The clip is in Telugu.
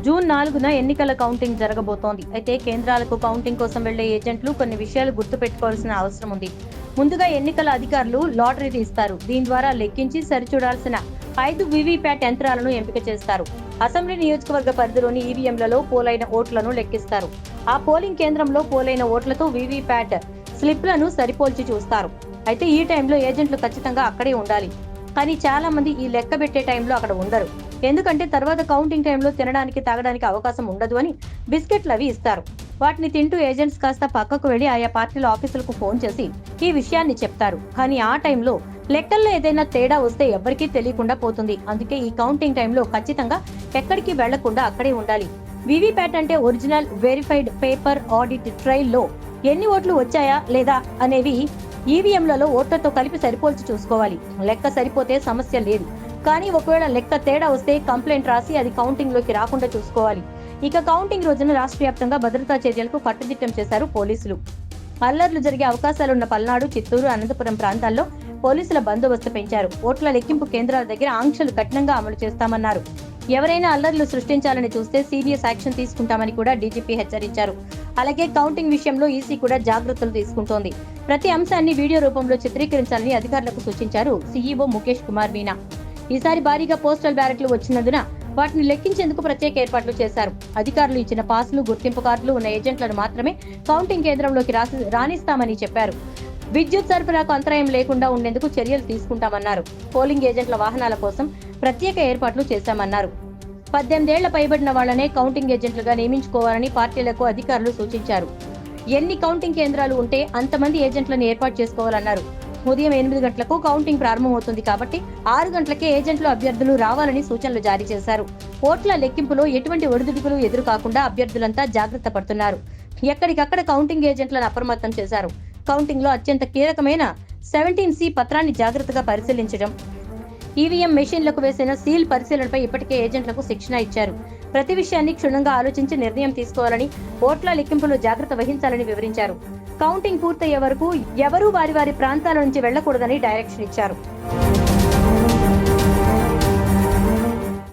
జూన్ 4న ఎన్నికల కౌంటింగ్ జరగబోతోంది. అయితే కేంద్రాలకు కౌంటింగ్ కోసం వెళ్లే ఏజెంట్లు కొన్ని విషయాలు గుర్తుపెట్టుకోవాల్సిన అవసరం ఉంది. ముందుగా ఎన్నికల అధికారులు లాటరీ తీస్తారు. దీని ద్వారా లెక్కించి సరిచూడాల్సిన 5 వీవీప్యాట్ యంత్రాలను ఎంపిక చేస్తారు. అసెంబ్లీ నియోజకవర్గ పరిధిలోని ఈవీఎంలలో పోలైన ఓట్లను లెక్కిస్తారు. ఆ పోలింగ్ కేంద్రంలో పోలైన ఓట్లతో వీవీప్యాట్ స్లిప్లను సరిపోల్చి చూస్తారు. అయితే ఈ టైంలో ఏజెంట్లు ఖచ్చితంగా అక్కడే ఉండాలి. కానీ చాలా మంది ఈ లెక్క పెట్టే టైంలో అక్కడ ఉండరు. ఎందుకంటే తర్వాత కౌంటింగ్ టైంలో తినడానికి తాగడానికి అవకాశం ఉండదు అని బిస్కెట్లు అవి ఇస్తారు. వాటిని తింటూ ఏజెంట్స్ కాస్త పక్కకు వెళ్లి ఆయా పార్టీల ఆఫీసులకు ఫోన్ చేసి ఈ విషయాన్ని చెప్తారు. కానీ ఆ టైంలో లెక్కల్లో ఏదైనా తేడా వస్తే ఎవ్వరికీ తెలియకుండా పోతుంది. అందుకే ఈ కౌంటింగ్ టైంలో ఖచ్చితంగా ఎక్కడికి వెళ్లకుండా అక్కడే ఉండాలి. వీవీప్యాట్ అంటే original verified paper audit trial లో ఎన్ని ఓట్లు వచ్చాయా లేదా అనేవి ఈవీఎంలలో ఓట్లతో కలిపి సరిపోల్చి చూసుకోవాలి. లెక్క సరిపోతే సమస్య లేదు. కానీ ఒకవేళ లెక్క తేడా వస్తే కంప్లైంట్ రాసి అది కౌంటింగ్ లోకి రాకుండా చూసుకోవాలి. ఇక కౌంటింగ్ రోజున రాష్ట్ర వ్యాప్తంగా భద్రతా చర్యలకు కట్టుదిట్టం చేశారు పోలీసులు. అల్లర్లు జరిగే అవకాశాలున్న పల్నాడు, చిత్తూరు, అనంతపురం ప్రాంతాల్లో పోలీసుల బందోబస్తు పెంచారు. ఓట్ల లెక్కింపు కేంద్రాల దగ్గర ఆంక్షలు కఠినంగా అమలు చేస్తామన్నారు. ఎవరైనా అల్లర్లు సృష్టించాలని చూస్తే సీరియస్ యాక్షన్ తీసుకుంటామని కూడా డీజీపీ హెచ్చరించారు. అలాగే కౌంటింగ్ విషయంలో ఈసీ కూడా జాగ్రత్తలు తీసుకుంటోంది. ప్రతి అంశాన్ని వీడియో రూపంలో చిత్రీకరించాలని అధికారులకు సూచించారు సీఈఓ ముఖేష్ కుమార్ మీనా. ఈసారి భారీగా పోస్టల్ బ్యాలెట్లు వచ్చినందున వాటిని లెక్కించేందుకు ప్రత్యేక ఏర్పాట్లు చేశారు. అధికారులు ఇచ్చిన పాసులు, గుర్తింపు కార్డులు ఉన్న ఏజెంట్లను మాత్రమే కౌంటింగ్ కేంద్రంలోకి రాణిస్తామని చెప్పారు. విద్యుత్ సరఫరాకు అంతరాయం లేకుండా ఉండేందుకు చర్యలు తీసుకుంటామన్నారు. పోలింగ్ ఏజెంట్ల వాహనాల కోసం ప్రత్యేక ఏర్పాట్లు చేశామన్నారు. 18 ఏళ్ల పైబడిన వాళ్లనే కౌంటింగ్ ఏజెంట్లుగా నియమించుకోవాలని పార్టీలకు అధికారులు సూచించారు. ఎన్ని కౌంటింగ్ కేంద్రాలు ఉంటే అంతమంది ఏజెంట్లను ఏర్పాటు చేసుకోవాలన్నారు. ఉదయం 8 గంటలకు కౌంటింగ్ ప్రారంభమవుతుంది కాబట్టి 6 గంటలకే ఏజెంట్లు అభ్యర్థులు రావాలని సూచనలు జారీ చేశారు. ఓట్ల లెక్కింపులో ఎటువంటి ఒడిదుడుకులు ఎదురు కాకుండా అభ్యర్థులంతా జాగ్రత్త పడుతున్నారు. ఎక్కడికక్కడ కౌంటింగ్ ఏజెంట్లను అప్రమత్తం చేశారు. కౌంటింగ్ లో అత్యంత కీలకమైన 17C పత్రాన్ని జాగ్రత్తగా పరిశీలించడం, ఈవీఎం మెషిన్లకు వేసిన సీల్ పరిశీలనపై ఇప్పటికే ఏజెంట్లకు శిక్షణ ఇచ్చారు. ప్రతి విషయాన్ని క్షుణ్ణంగా ఆలోచించి నిర్ణయం తీసుకోవాలని, ఓట్ల లెక్కింపులో జాగ్రత్త వహించాలని వివరించారు. కౌంటింగ్ పూర్తయ్యే వరకు ఎవరూ వారి వారి ప్రాంతాల నుంచి వెళ్లకూడదని డైరెక్షన్ ఇచ్చారు.